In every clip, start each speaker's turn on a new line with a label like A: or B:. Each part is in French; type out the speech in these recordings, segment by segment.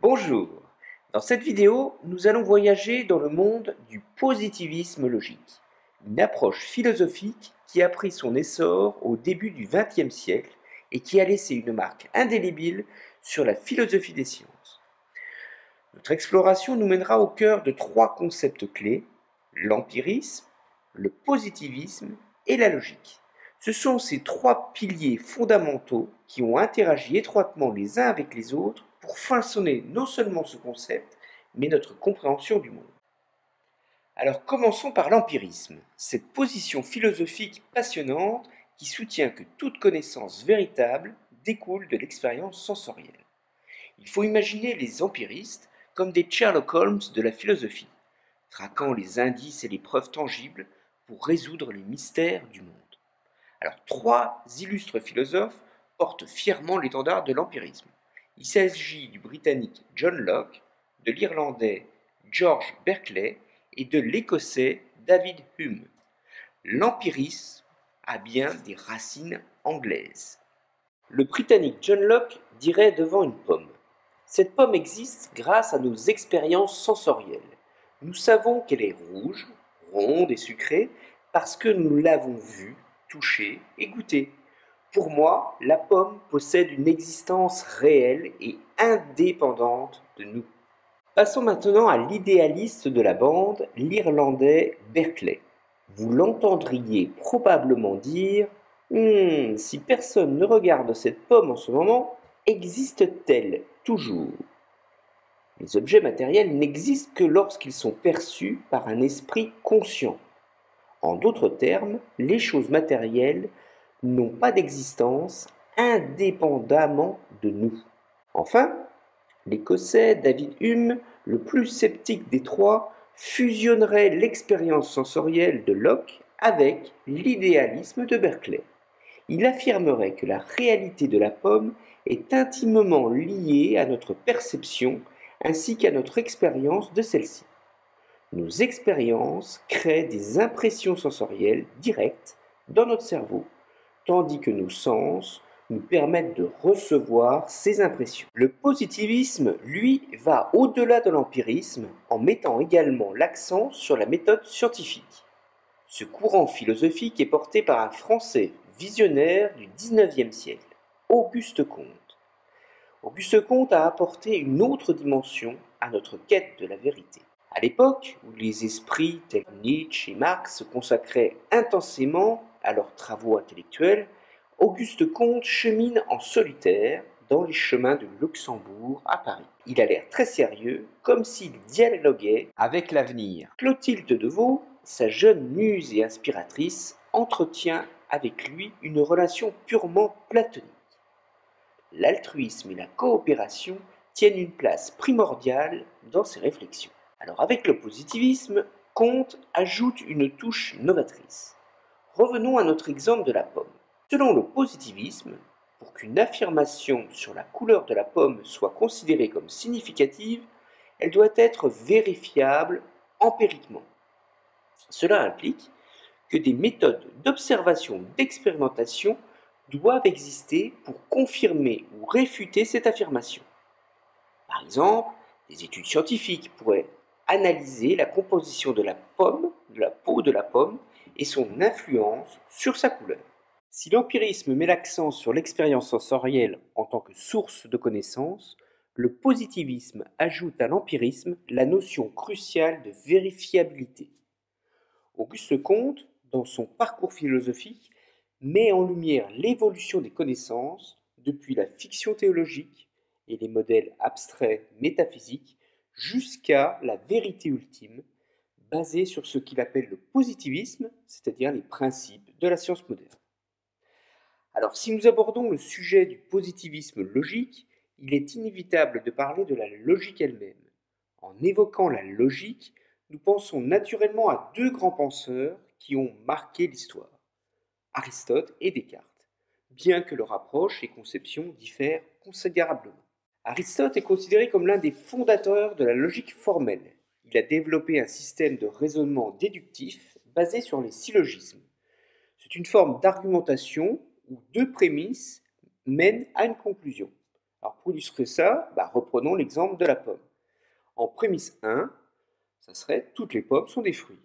A: Bonjour, dans cette vidéo, nous allons voyager dans le monde du positivisme logique, une approche philosophique qui a pris son essor au début du XXe siècle et qui a laissé une marque indélébile sur la philosophie des sciences. Notre exploration nous mènera au cœur de trois concepts clés, l'empirisme, le positivisme et la logique. Ce sont ces trois piliers fondamentaux qui ont interagi étroitement les uns avec les autres pour façonner non seulement ce concept, mais notre compréhension du monde. Alors commençons par l'empirisme, cette position philosophique passionnante qui soutient que toute connaissance véritable découle de l'expérience sensorielle. Il faut imaginer les empiristes comme des Sherlock Holmes de la philosophie, traquant les indices et les preuves tangibles pour résoudre les mystères du monde. Alors, trois illustres philosophes portent fièrement l'étendard de l'empirisme. Il s'agit du Britannique John Locke, de l'Irlandais George Berkeley et de l'Écossais David Hume. L'empirisme a bien des racines anglaises. Le Britannique John Locke dirait devant une pomme: cette pomme existe grâce à nos expériences sensorielles. Nous savons qu'elle est rouge, ronde et sucrée parce que nous l'avons vue, touchée et goûtée. Pour moi, la pomme possède une existence réelle et indépendante de nous. Passons maintenant à l'idéaliste de la bande, l'Irlandais Berkeley. Vous l'entendriez probablement dire: si personne ne regarde cette pomme en ce moment, existe-t-elle toujours? Les objets matériels n'existent que lorsqu'ils sont perçus par un esprit conscient. En d'autres termes, les choses matérielles n'ont pas d'existence indépendamment de nous. Enfin, l'Écossais David Hume, le plus sceptique des trois, fusionnerait l'expérience sensorielle de Locke avec l'idéalisme de Berkeley. Il affirmerait que la réalité de la pomme est intimement liée à notre perception ainsi qu'à notre expérience de celle-ci. Nos expériences créent des impressions sensorielles directes dans notre cerveau, tandis que nos sens nous permettent de recevoir ces impressions. Le positivisme, lui, va au-delà de l'empirisme en mettant également l'accent sur la méthode scientifique. Ce courant philosophique est porté par un Français visionnaire du XIXe siècle, Auguste Comte. Auguste Comte a apporté une autre dimension à notre quête de la vérité. À l'époque où les esprits tels que Nietzsche et Marx se consacraient intensément à leurs travaux intellectuels, Auguste Comte chemine en solitaire dans les chemins de Luxembourg à Paris. Il a l'air très sérieux, comme s'il dialoguait avec l'avenir. Clotilde de Vaux, sa jeune muse et inspiratrice, entretient avec lui une relation purement platonique. L'altruisme et la coopération tiennent une place primordiale dans ses réflexions. Alors avec le positivisme, Comte ajoute une touche novatrice. Revenons à notre exemple de la pomme. Selon le positivisme, pour qu'une affirmation sur la couleur de la pomme soit considérée comme significative, elle doit être vérifiable empiriquement. Cela implique que des méthodes d'observation d'expérimentation doivent exister pour confirmer ou réfuter cette affirmation. Par exemple, des études scientifiques pourraient analyser la composition de la pomme, de la peau de la pomme et son influence sur sa couleur. Si l'empirisme met l'accent sur l'expérience sensorielle en tant que source de connaissance, le positivisme ajoute à l'empirisme la notion cruciale de vérifiabilité. Auguste Comte, dans son parcours philosophique, met en lumière l'évolution des connaissances depuis la fiction théologique et les modèles abstraits métaphysiques jusqu'à la vérité ultime, basée sur ce qu'il appelle le positivisme, c'est-à-dire les principes de la science moderne. Alors, si nous abordons le sujet du positivisme logique, il est inévitable de parler de la logique elle-même. En évoquant la logique, nous pensons naturellement à deux grands penseurs qui ont marqué l'histoire, Aristote et Descartes, bien que leur approche et conception diffèrent considérablement. Aristote est considéré comme l'un des fondateurs de la logique formelle. Il a développé un système de raisonnement déductif basé sur les syllogismes. C'est une forme d'argumentation où deux prémices mènent à une conclusion. Alors pour illustrer ça, reprenons l'exemple de la pomme. En prémisse 1, ça serait toutes les pommes sont des fruits.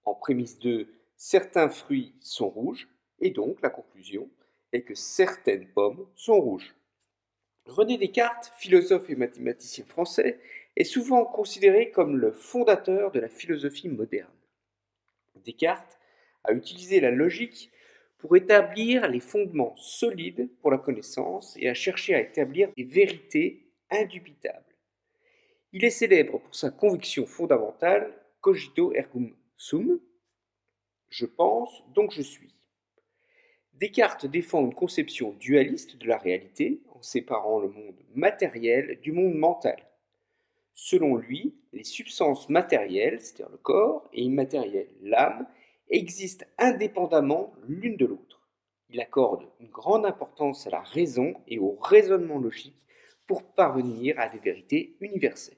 A: En prémisse 2, certains fruits sont rouges, et donc la conclusion est que certaines pommes sont rouges. René Descartes, philosophe et mathématicien français, est souvent considéré comme le fondateur de la philosophie moderne. Descartes a utilisé la logique pour établir les fondements solides pour la connaissance et a cherché à établir des vérités indubitables. Il est célèbre pour sa conviction fondamentale « cogito ergo sum », je pense, donc je suis. Descartes défend une conception dualiste de la réalité en séparant le monde matériel du monde mental. Selon lui, les substances matérielles, c'est-à-dire le corps, et immatérielles, l'âme, existent indépendamment l'une de l'autre. Il accorde une grande importance à la raison et au raisonnement logique pour parvenir à des vérités universelles.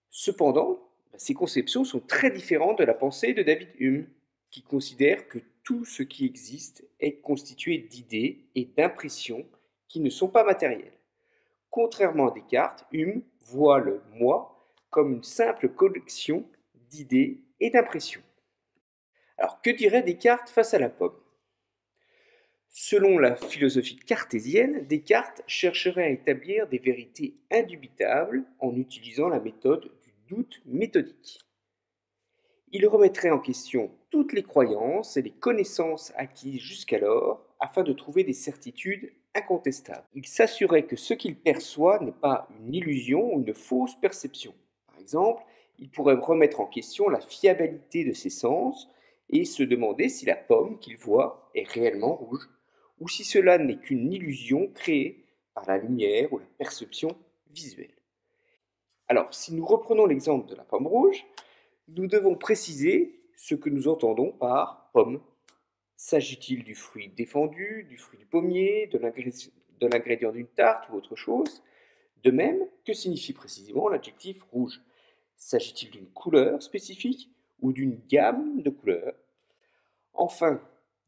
A: Cependant, ces conceptions sont très différentes de la pensée de David Hume, qui considère que tout ce qui existe est constitué d'idées et d'impressions qui ne sont pas matérielles. Contrairement à Descartes, Hume voit le moi comme une simple collection d'idées et d'impressions. Alors, que dirait Descartes face à la pomme? Selon la philosophie cartésienne, Descartes chercherait à établir des vérités indubitables en utilisant la méthode du doute méthodique. Il remettrait en question toutes les croyances et les connaissances acquises jusqu'alors afin de trouver des certitudes incontestables. Il s'assurait que ce qu'il perçoit n'est pas une illusion ou une fausse perception. Par exemple, il pourrait remettre en question la fiabilité de ses sens et se demander si la pomme qu'il voit est réellement rouge ou si cela n'est qu'une illusion créée par la lumière ou la perception visuelle. Alors, si nous reprenons l'exemple de la pomme rouge, nous devons préciser ce que nous entendons par pomme. S'agit-il du fruit défendu, du fruit du pommier, de l'ingrédient d'une tarte ou autre chose? De même, que signifie précisément l'adjectif rouge? S'agit-il d'une couleur spécifique ou d'une gamme de couleurs? Enfin,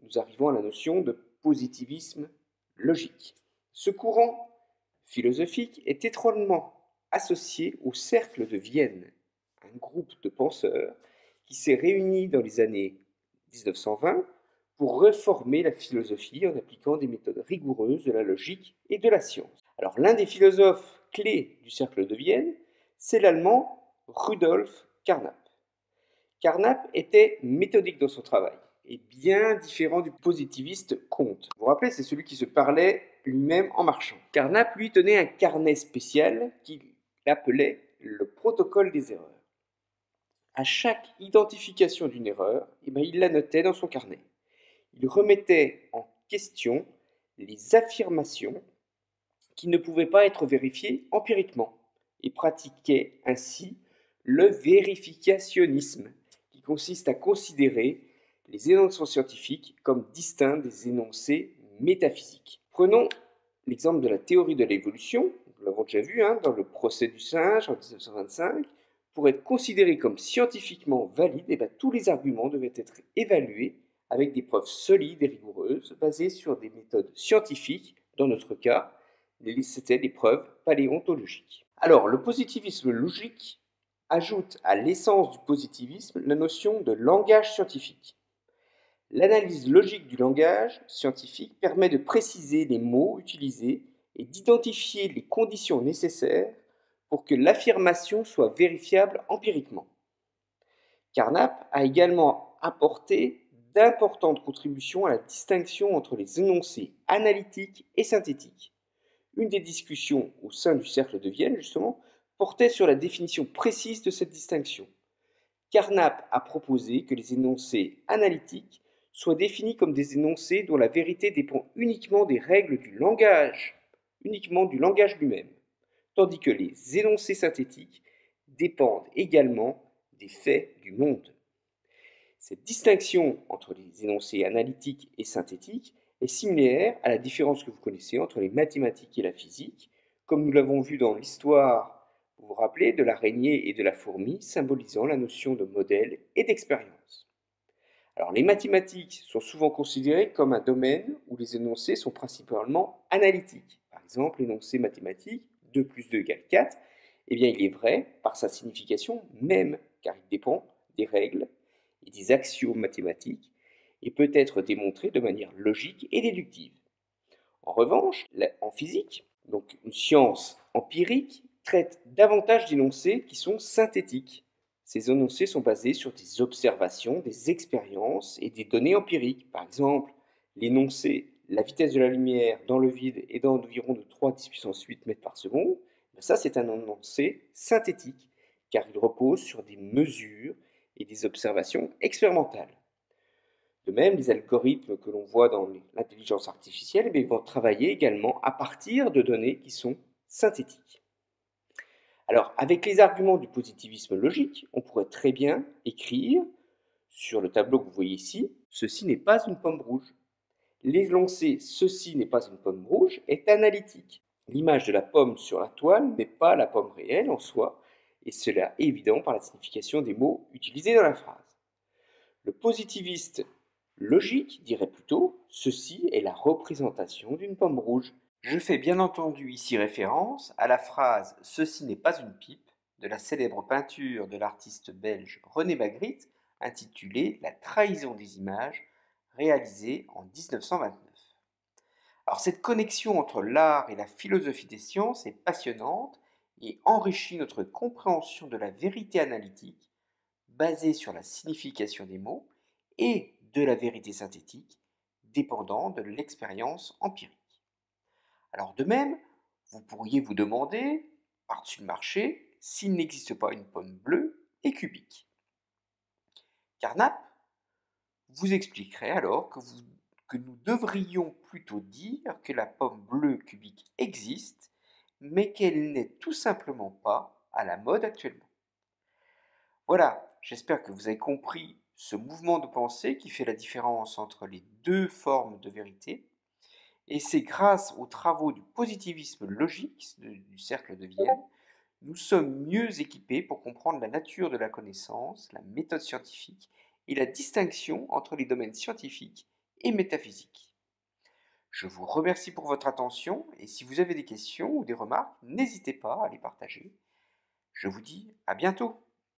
A: nous arrivons à la notion de positivisme logique. Ce courant philosophique est étroitement associé au Cercle de Vienne, un groupe de penseurs qui s'est réuni dans les années 1920 pour réformer la philosophie en appliquant des méthodes rigoureuses de la logique et de la science. Alors l'un des philosophes clés du Cercle de Vienne, c'est l'allemand Rudolf Carnap. Carnap était méthodique dans son travail et bien différent du positiviste Comte. Vous vous rappelez, c'est celui qui se parlait lui-même en marchant. Carnap, lui, tenait un carnet spécial qu'il appelait le protocole des erreurs. À chaque identification d'une erreur, il la notait dans son carnet. Il remettait en question les affirmations qui ne pouvaient pas être vérifiées empiriquement et pratiquait ainsi le vérificationnisme, qui consiste à considérer les énoncés scientifiques comme distincts des énoncés métaphysiques. Prenons l'exemple de la théorie de l'évolution, nous l'avons déjà vu dans le procès du singe en 1925. Pour être considéré comme scientifiquement valide, tous les arguments devaient être évalués avec des preuves solides et rigoureuses, basées sur des méthodes scientifiques. Dans notre cas, c'était des preuves paléontologiques. Alors, le positivisme logique ajoute à l'essence du positivisme la notion de langage scientifique. L'analyse logique du langage scientifique permet de préciser les mots utilisés et d'identifier les conditions nécessaires pour que l'affirmation soit vérifiable empiriquement. Carnap a également apporté d'importantes contributions à la distinction entre les énoncés analytiques et synthétiques. Une des discussions au sein du Cercle de Vienne, justement, portait sur la définition précise de cette distinction. Carnap a proposé que les énoncés analytiques soient définis comme des énoncés dont la vérité dépend uniquement des règles du langage, uniquement du langage lui-même, tandis que les énoncés synthétiques dépendent également des faits du monde. Cette distinction entre les énoncés analytiques et synthétiques est similaire à la différence que vous connaissez entre les mathématiques et la physique, comme nous l'avons vu dans l'histoire, vous vous rappelez, de l'araignée et de la fourmi, symbolisant la notion de modèle et d'expérience. Alors, les mathématiques sont souvent considérées comme un domaine où les énoncés sont principalement analytiques. Par exemple l'énoncé mathématique 2 plus 2 égale 4, eh bien il est vrai par sa signification même, car il dépend des règles et des axiomes mathématiques et peut être démontré de manière logique et déductive. En revanche, en physique, donc une science empirique, traite davantage d'énoncés qui sont synthétiques. Ces énoncés sont basés sur des observations, des expériences et des données empiriques. Par exemple, l'énoncé la vitesse de la lumière dans le vide est d'environ de 3 10 puissance 8 mètres par seconde. Ça, c'est un énoncé synthétique, car il repose sur des mesures et des observations expérimentales. De même, les algorithmes que l'on voit dans l'intelligence artificielle vont travailler également à partir de données qui sont synthétiques. Alors, avec les arguments du positivisme logique, on pourrait très bien écrire sur le tableau que vous voyez ici, ceci n'est pas une pomme rouge. L'énoncé ceci n'est pas une pomme rouge est analytique. L'image de la pomme sur la toile n'est pas la pomme réelle en soi, et cela est évident par la signification des mots utilisés dans la phrase. Le positiviste logique dirait plutôt « ceci est la représentation d'une pomme rouge ». Je fais bien entendu ici référence à la phrase « ceci n'est pas une pipe » de la célèbre peinture de l'artiste belge René Magritte intitulée « La trahison des images » réalisée en 1929. Alors cette connexion entre l'art et la philosophie des sciences est passionnante et enrichit notre compréhension de la vérité analytique basée sur la signification des mots et de la vérité synthétique dépendant de l'expérience empirique. Alors de même, vous pourriez vous demander, par-dessus le marché, s'il n'existe pas une pomme bleue et cubique. Carnap vous expliquerait alors que nous devrions plutôt dire que la pomme bleue cubique existe, mais qu'elle n'est tout simplement pas à la mode actuellement. Voilà, j'espère que vous avez compris ce mouvement de pensée qui fait la différence entre les deux formes de vérité. Et c'est grâce aux travaux du positivisme logique du cercle de Vienne, nous sommes mieux équipés pour comprendre la nature de la connaissance, la méthode scientifique et la distinction entre les domaines scientifiques et métaphysiques. Je vous remercie pour votre attention et si vous avez des questions ou des remarques, n'hésitez pas à les partager. Je vous dis à bientôt.